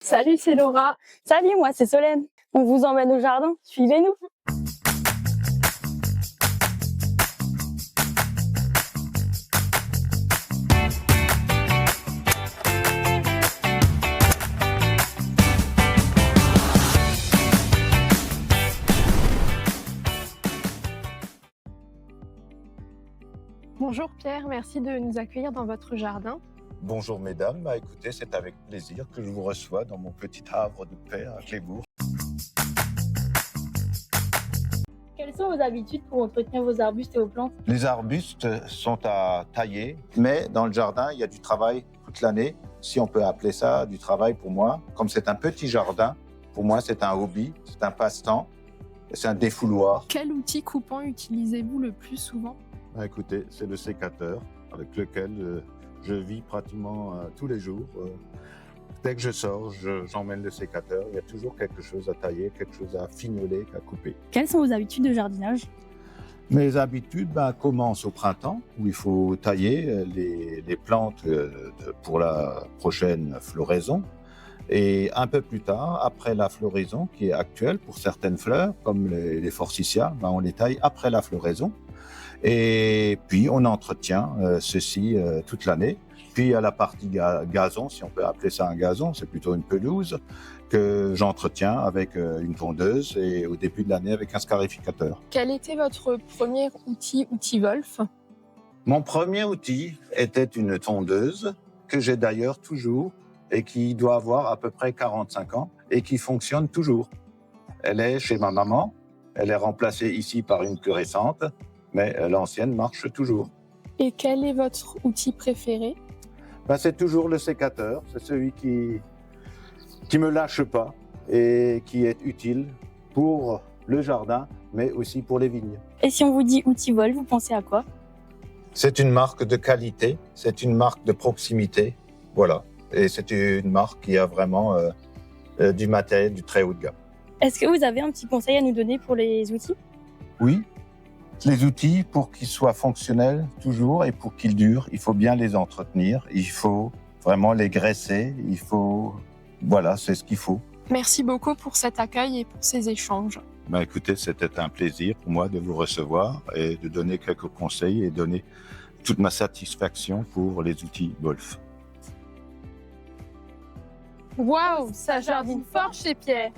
Salut, c'est Laura. Salut, moi c'est Solène. On vous emmène au jardin, suivez-nous. Bonjour Pierre, merci de nous accueillir dans votre jardin. Bonjour mesdames, écoutez, c'est avec plaisir que je vous reçois dans mon petit havre de paix à Clébourg. Quelles sont vos habitudes pour entretenir vos arbustes et vos plantes? Les arbustes sont à tailler, mais dans le jardin, il y a du travail toute l'année, si on peut appeler ça du travail pour moi. Comme c'est un petit jardin, pour moi c'est un hobby, c'est un passe-temps, c'est un défouloir. Quel outil coupant utilisez-vous le plus souvent? Écoutez, c'est le sécateur avec lequel je vis pratiquement tous les jours. Dès que je sors, j'emmène le sécateur. Il y a toujours quelque chose à tailler, quelque chose à fignoler, à couper. Quelles sont vos habitudes de jardinage? Mes habitudes commencent au printemps, où il faut tailler les plantes pour la prochaine floraison. Et un peu plus tard, après la floraison, qui est actuelle pour certaines fleurs, comme les forsythias, on les taille après la floraison. Et puis, on entretient ceci toute l'année. Puis, il y a la partie gazon, si on peut appeler ça un gazon, c'est plutôt une pelouse, que j'entretiens avec une tondeuse et au début de l'année avec un scarificateur. Quel était votre premier outil Wolf? Mon premier outil était une tondeuse que j'ai d'ailleurs toujours et qui doit avoir à peu près 45 ans et qui fonctionne toujours. Elle est chez ma maman, elle est remplacée ici par une plus récente, mais l'ancienne marche toujours. Et quel est votre outil préféré? C'est toujours le sécateur, c'est celui qui me lâche pas et qui est utile pour le jardin, mais aussi pour les vignes. Et si on vous dit outil Wolf, vous pensez à quoi? C'est une marque de qualité, c'est une marque de proximité, voilà. Et c'est une marque qui a vraiment du matériel du très haut de gamme. Est-ce que vous avez un petit conseil à nous donner pour les outils? Oui, les outils, pour qu'ils soient fonctionnels toujours et pour qu'ils durent, il faut bien les entretenir, il faut vraiment les graisser, voilà, c'est ce qu'il faut. Merci beaucoup pour cet accueil et pour ces échanges. Écoutez, c'était un plaisir pour moi de vous recevoir et de donner quelques conseils et donner toute ma satisfaction pour les outils Wolf. Waouh, ça jardine fort chez Pierre!